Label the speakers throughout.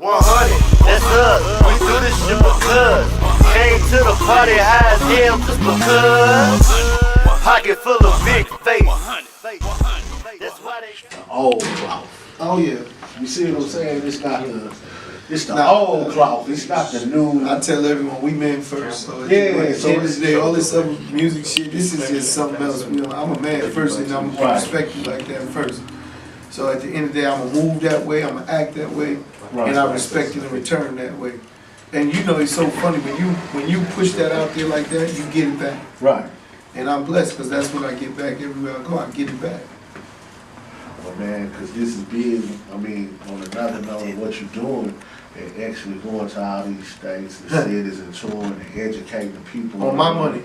Speaker 1: 100, that's us. We do this shit because came to the party high as hell just because. Pocket full of big face. That's why they.
Speaker 2: The old cloth.
Speaker 3: Oh yeah.
Speaker 2: You see what I'm saying? It's the old cloth. It's not the new.
Speaker 3: I tell everyone we men first. So
Speaker 2: Yeah,
Speaker 3: so today, all this other music shit, this is just something else. You know, I'm a man first, and I'm gonna respect you like that first. So at the end of the day, I'm gonna move that way, I'm gonna act that way, and I respect you in return that way. And you know, it's so funny when you push that out there like that, you get it back.
Speaker 2: Right.
Speaker 3: And I'm blessed because that's what I get back everywhere I go. I get it back.
Speaker 2: Well, man, because this is big. I mean, on another note of what you're doing, and actually going to all these states, the cities, and touring and educating the people.
Speaker 3: On my money.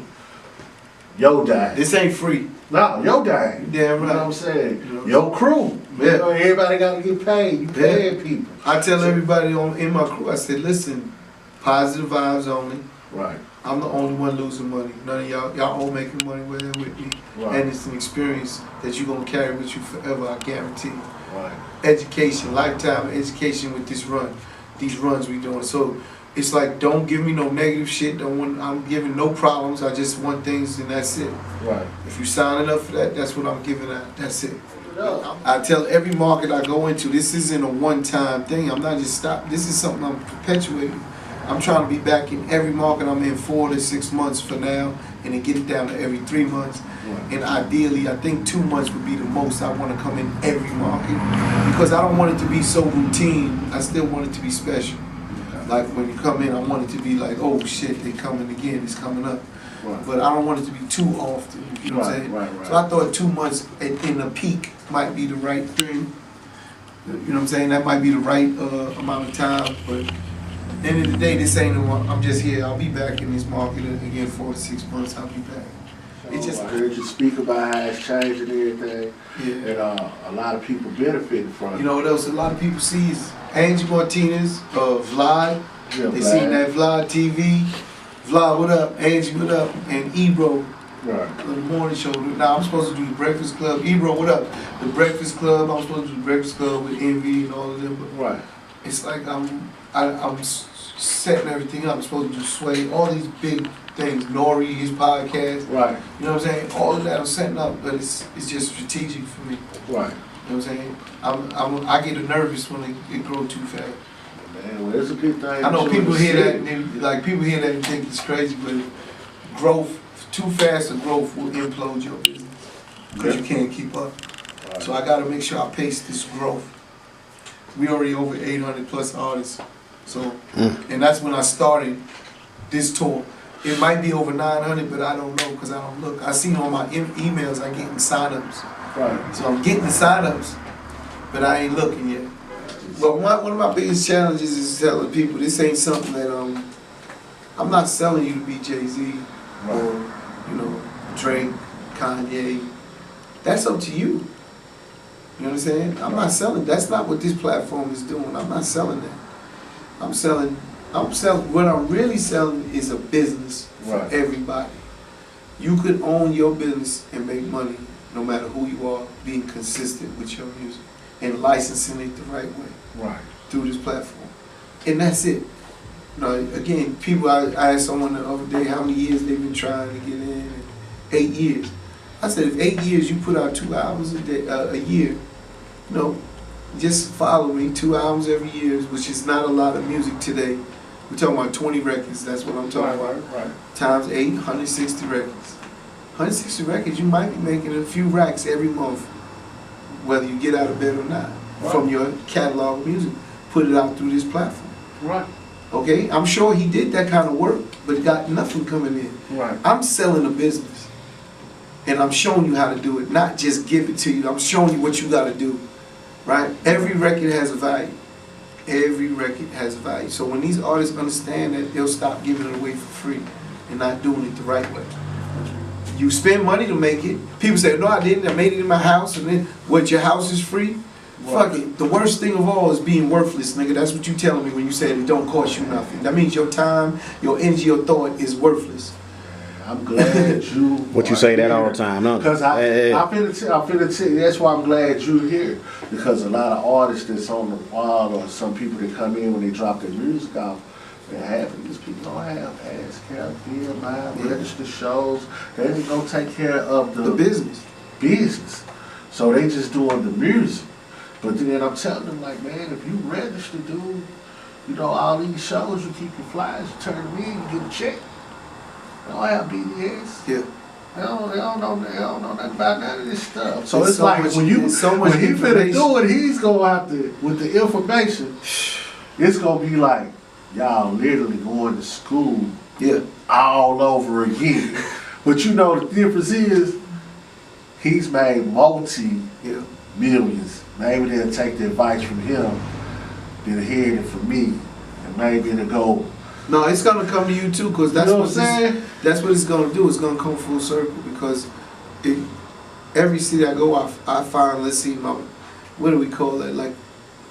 Speaker 2: Your day.
Speaker 3: This ain't free.
Speaker 2: No, your day.
Speaker 3: Damn right.
Speaker 2: You know what I'm saying? Your crew.
Speaker 3: Yeah.
Speaker 2: You know, everybody got to get paid. You paying people.
Speaker 3: I tell everybody in my crew, I said, listen, positive vibes only.
Speaker 2: Right.
Speaker 3: I'm the only one losing money. None of y'all all making money with me.
Speaker 2: Right.
Speaker 3: And it's an experience that you're gonna carry with you forever, I guarantee.
Speaker 2: Right.
Speaker 3: Education, lifetime education with this run. These runs we doing. So it's like, don't give me no negative shit. I'm giving no problems. I just want things and that's it.
Speaker 2: Right.
Speaker 3: If you signing up for that, that's what I'm giving out. That's it. I tell every market I go into, this isn't a one-time thing. I'm not just stopping. This is something I'm perpetuating. I'm trying to be back in every market I'm in 4 to 6 months for now, and then get it down to every 3 months. Right. And ideally, I think 2 months would be the most. I want to come in every market because I don't want it to be so routine. I still want it to be special. Like when you come in, I want it to be like, oh shit, they coming again. It's coming up. Right. But I don't want it to be too often. You know what I'm saying? Right. So I thought 2 months in a peak might be the right thing. You know what I'm saying? That might be the right amount of time, but. At the end of the day, this ain't I'm just here. I'll be back in this market again 4 to 6 months. I'll be back.
Speaker 2: It's just I heard you speak about how it's changed and everything. Yeah. And a lot of people benefited from it.
Speaker 3: You know what else? A lot of people see is Angie Martinez, Vlad. Yeah, they seen that Vlad TV. Vlad, what up? Angie, what up? And Ebro. Right. The morning show. Now I'm supposed to do the Breakfast Club. Ebro, what up? The Breakfast Club. I'm supposed to do the Breakfast Club with Envy and all of them. But right. It's like I'm setting everything up. I'm supposed to do Sway, all these big things. Nori, his podcast. Right. You know what I'm saying? All of that I'm setting up, but it's just strategic for me. Right. You know what I'm saying? I get nervous when it grow too fast.
Speaker 2: Man, well, it's a good thing.
Speaker 3: I know people hear that and people hear that and think it's crazy, but growth, too fast of growth will implode your business because you can't keep up. Right. So I got to make sure I pace this growth. We already over 800 plus artists. So, and that's when I started this tour. It might be over 900, but I don't know because I don't look. I see on my emails I getting signups. Right. So I'm getting the signups, but I ain't looking yet. But one of my biggest challenges is telling people this ain't something that I'm not selling you to be Jay-Z or Drake, Kanye. That's up to you. You know what I'm saying? I'm not selling. That's not what this platform is doing. I'm not selling that. I'm selling, what I'm really selling is a business for everybody. You could own your business and make money no matter who you are, being consistent with your music and licensing it the right way. Right. Through this platform. And that's it. Again, people, I asked someone the other day how many years they've been trying to get in. And 8 years. I said, if 8 years you put out 2 albums a year, just follow me, 2 albums every year, which is not a lot of music today. We're talking about 20 records, that's what I'm talking about. Right. Times 8, 160 records. 160 records, you might be making a few racks every month, whether you get out of bed or not, from your catalog of music. Put it out through this platform. Right. Okay? I'm sure he did that kind of work, but got nothing coming in. Right. I'm selling a business. And I'm showing you how to do it, not just give it to you. I'm showing you what you got to do. Right? Every record has a value. Every record has a value. So when these artists understand that, they'll stop giving it away for free and not doing it the right way. You spend money to make it. People say, no, I didn't. I made it in my house. And then, what, your house is free? Fuck it. The worst thing of all is being worthless, nigga. That's what you telling me when you say it don't cost you nothing. That means your time, your energy, your thought is worthless.
Speaker 2: I'm glad you.
Speaker 4: What you say that all the time, no?
Speaker 2: Because I'm finna tell you, that's why I'm glad you're here. Because a lot of artists that's on the wall, or some people that come in when they drop their music off, half of these people don't have ass care, BMI, register shows. They ain't gonna take care of the business. So they just doing the music. But then I'm telling them, like, man, if you register, dude, you know, all these shows, you keep your flyers, you turn them in, you get a check. They don't have BDS.
Speaker 3: Yeah.
Speaker 2: They don't know nothing about none of this stuff. So
Speaker 3: There's
Speaker 2: it's
Speaker 3: so
Speaker 2: like
Speaker 3: much-
Speaker 2: when
Speaker 3: there's so much
Speaker 2: he finna
Speaker 3: information.
Speaker 2: do it, he's gonna have to, with the information, it's gonna be like, y'all literally going to school
Speaker 3: Yeah.
Speaker 2: all over again. But you know the difference is, he's made
Speaker 3: Yeah.
Speaker 2: millions. Maybe they'll take the advice from him, then hear it from me, and maybe it'll go.
Speaker 3: No, it's gonna come to you too, cause that's
Speaker 2: You know
Speaker 3: what
Speaker 2: what I'm saying?
Speaker 3: that's what it's gonna do. It's gonna come full circle because every city I go, I find. Let's see, what do we call it? Like,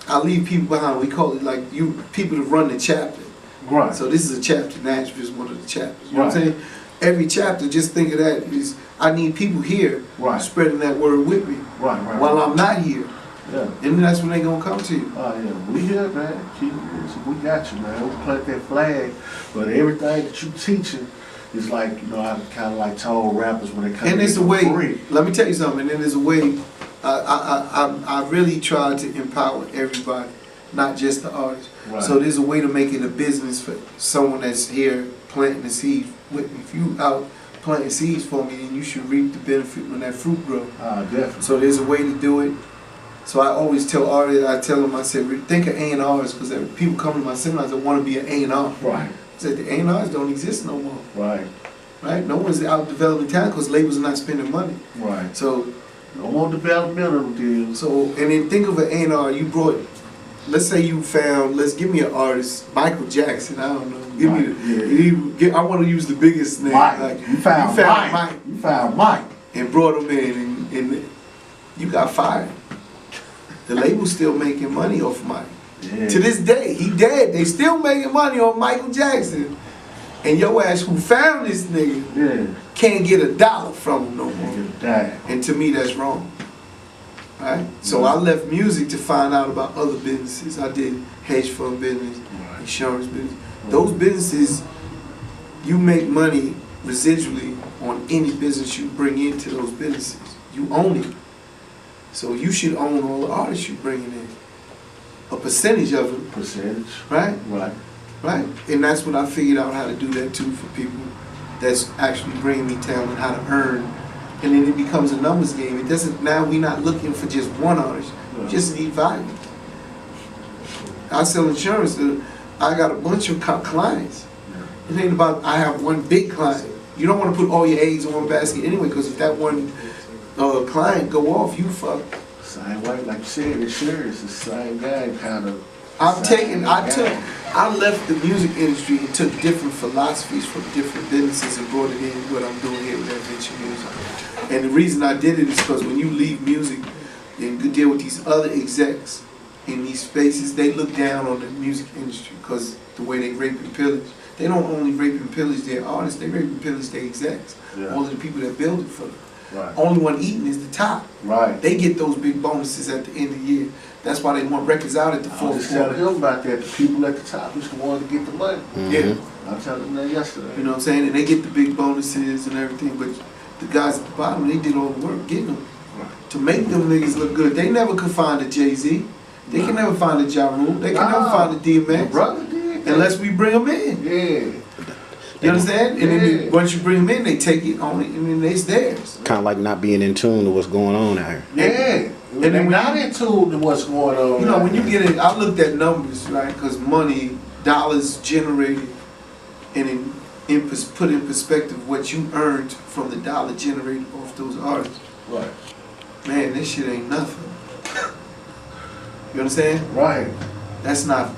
Speaker 3: I leave people behind. We call it like people to run the chapter.
Speaker 2: Right.
Speaker 3: So this is a chapter. Nashville is one of the chapters. You know what I'm
Speaker 2: Right.
Speaker 3: saying? Every chapter, just think of that. Is I need people here
Speaker 2: Right.
Speaker 3: spreading that word with me
Speaker 2: Right.
Speaker 3: while I'm not here,
Speaker 2: Yeah.
Speaker 3: and that's when they gonna come to you.
Speaker 2: Oh yeah, we here, man. Keep it. We got you, man. We plant that flag, but everything that you teaching is like, you know, I kind of like told rappers when they come.
Speaker 3: And there's a
Speaker 2: for
Speaker 3: way.
Speaker 2: free.
Speaker 3: Let me tell you something. And then there's a way. I really try to empower everybody, not just the artists.
Speaker 2: Right.
Speaker 3: So there's a way to make it a business for someone that's here planting the seeds with me. If you out planting seeds for me, then you should reap the benefit when that fruit grows.
Speaker 2: Definitely.
Speaker 3: So there's a way to do it. So I always tell artists, I tell them, I say, think of A&Rs, because people come to my seminars that want to be an A&R.
Speaker 2: Right.
Speaker 3: I said, the A&Rs don't exist no more.
Speaker 2: Right.
Speaker 3: Right? No one's out developing talent because labels are not spending money.
Speaker 2: Right.
Speaker 3: So,
Speaker 2: No more developmental deals.
Speaker 3: and then think of an A&R you brought. Let's say you found, give me an artist, Michael Jackson, I don't know. I want to use the biggest name.
Speaker 2: Mike.
Speaker 3: Like,
Speaker 2: You found Mike. You found Mike.
Speaker 3: and brought him in, and you got fired. The label's still making money off Mike.
Speaker 2: Yeah.
Speaker 3: To this day, he dead. They still making money on Michael Jackson. And your ass who found this nigga
Speaker 2: Yeah.
Speaker 3: can't get $1 from him no more.
Speaker 2: Nigga died.
Speaker 3: And to me, that's wrong. Right? So I left music to find out about other businesses. I did hedge fund business, insurance business. Those businesses, you make money residually on any business you bring into those businesses. You own it. So you should own all the artists you bringing in. A percentage of it,
Speaker 2: Percentage.
Speaker 3: right?
Speaker 2: Right.
Speaker 3: Right? And that's when I figured out how to do that too for people that's actually bringing me talent, how to earn. And then it becomes a numbers game. It doesn't, now we're not looking for just one artist. We just need value. I sell insurance. I got a bunch of clients. It ain't about I have one big client. You don't want to put all your eggs in one basket anyway, because if that one client go off, you fuck.
Speaker 2: Same way, like you said, insurance, the same guy kind of.
Speaker 3: I left the music industry and took different philosophies from different businesses and brought it in what I'm doing here with Adventure Music. And the reason I did it is because when you leave music and deal with these other execs in these spaces, they look down on the music industry because the way they rape and pillage. They don't only rape and pillage their artists, they rape and pillage their execs.
Speaker 2: Yeah.
Speaker 3: All of the people that build it for them.
Speaker 2: Right.
Speaker 3: Only one eating is the top.
Speaker 2: Right.
Speaker 3: They get those big bonuses at the end of the year. That's why they want records out at the
Speaker 2: I was
Speaker 3: fourth
Speaker 2: just telling
Speaker 3: quarter.
Speaker 2: him about that. The people at the top is the ones to get the money.
Speaker 3: Yeah.
Speaker 2: I told him that yesterday.
Speaker 3: You know what I'm saying? And they get the big bonuses and everything, but the guys at the bottom, they did all the work getting them.
Speaker 2: Right.
Speaker 3: To make them niggas look good. They never could find a Jay-Z. They can never find a Ja Rule. They can never find a
Speaker 2: My
Speaker 3: DMX.
Speaker 2: brother did that.
Speaker 3: Unless we bring them in.
Speaker 2: Yeah.
Speaker 3: You understand? And then
Speaker 2: Yeah.
Speaker 3: once you bring them in, they take it on it, and then it's theirs.
Speaker 4: Kind of like not being in tune to what's going on out here.
Speaker 2: Yeah. And
Speaker 3: then
Speaker 2: they're
Speaker 3: when
Speaker 2: not in tune to what's going on.
Speaker 3: You know,
Speaker 2: out
Speaker 3: when you
Speaker 2: there.
Speaker 3: get it, I looked at numbers, right? Because money, dollars generated, and put in perspective what you earned from the dollar generated off those artists.
Speaker 2: Right.
Speaker 3: Man, this shit ain't nothing. You understand?
Speaker 2: Right.
Speaker 3: That's not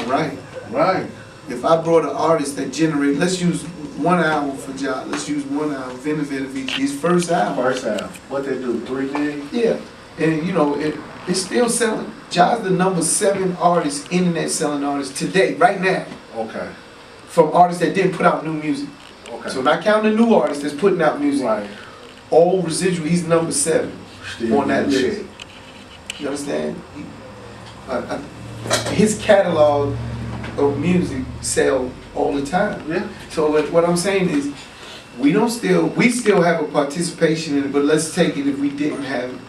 Speaker 3: right.
Speaker 2: Right.
Speaker 3: If I brought an artist that generated, let's use 1 hour for Ja. Let's use 1 hour. Vinovic, his first album.
Speaker 2: First half. What they do? 3 million?
Speaker 3: Yeah, and you know it's still selling. Ja's the #7 artist, internet selling artist today, right now,
Speaker 2: Okay.
Speaker 3: from artists that didn't put out new music.
Speaker 2: Okay.
Speaker 3: So not counting the new artists that's putting out music.
Speaker 2: Right.
Speaker 3: All residual, he's number 7
Speaker 2: Still
Speaker 3: on that
Speaker 2: getting
Speaker 3: list.
Speaker 2: check.
Speaker 3: You understand? His catalog of music sell all the time.
Speaker 2: Yeah.
Speaker 3: So what I'm saying is, we still have a participation in it, but let's take it if we didn't have it.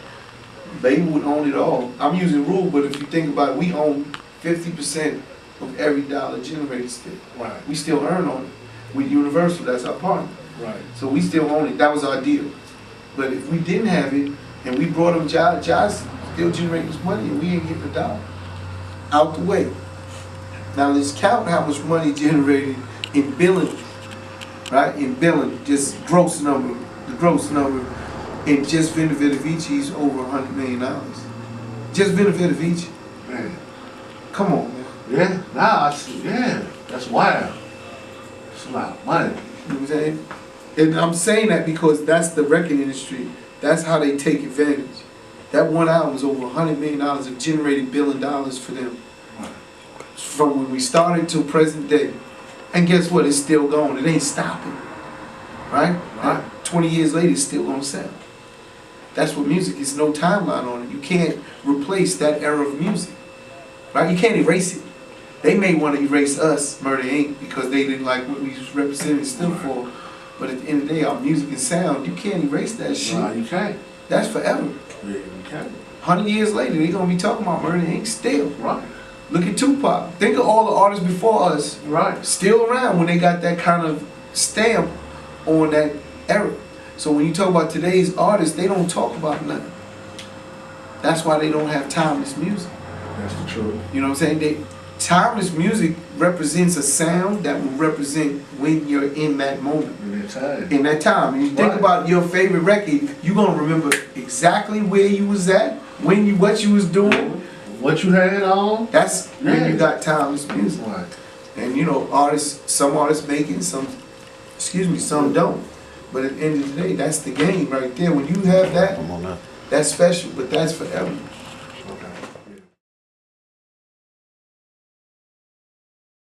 Speaker 3: They would own it all. I'm using rule, but if you think about it, we own 50% of every dollar generated still.
Speaker 2: Right.
Speaker 3: We still earn on it. With Universal, that's our partner.
Speaker 2: Right.
Speaker 3: So we still own it. That was our deal. But if we didn't have it, and we brought him Josh still generating his money, and we ain't getting a dollar. Out the way. Now let's count how much money generated in billing, right? In billing, just gross number, the gross number, and just Vita Vitici's over $100 million. Just Vita Vici.
Speaker 2: Man.
Speaker 3: Come on, man.
Speaker 2: Yeah. Now I see. Yeah. That's wild. It's a lot of money.
Speaker 3: You know what I'm saying? And I'm saying that because that's the record industry. That's how they take advantage. That one album was over $100 million of generated billing dollars for them. From when we started till present day. And guess what? It's still going. It ain't stopping. Right?
Speaker 2: Right.
Speaker 3: 20 years later, it's still going to sell. That's what music is. No timeline on it. You can't replace that era of music. Right? You can't erase it. They may want to erase us, Murder Inc., because they didn't like what we was representing and stood for. But at the end of the day, our music and sound, you can't erase that shit.
Speaker 2: Nah, you can't.
Speaker 3: That's forever.
Speaker 2: Yeah, you can't.
Speaker 3: 100 years later, they're going to be talking about Murder Inc. still.
Speaker 2: Right.
Speaker 3: Look at Tupac. Think of all the artists before us.
Speaker 2: Right.
Speaker 3: Still around when they got that kind of stamp on that era. So when you talk about today's artists, they don't talk about nothing. That's why they don't have timeless music.
Speaker 2: That's the truth.
Speaker 3: You know what I'm saying? Timeless music represents a sound that will represent when you're in that moment.
Speaker 2: In that time.
Speaker 3: In that time. And you think
Speaker 2: Right.
Speaker 3: about your favorite record, you're gonna remember exactly where you was at, what you was doing.
Speaker 2: What you had on.
Speaker 3: That's when
Speaker 2: Yeah.
Speaker 3: you got timeless music.
Speaker 2: Right.
Speaker 3: And you know, some artists make it, some don't. But at the end of the day, that's the game right there. When you have that,
Speaker 4: Come on now.
Speaker 3: that's special, but that's forever.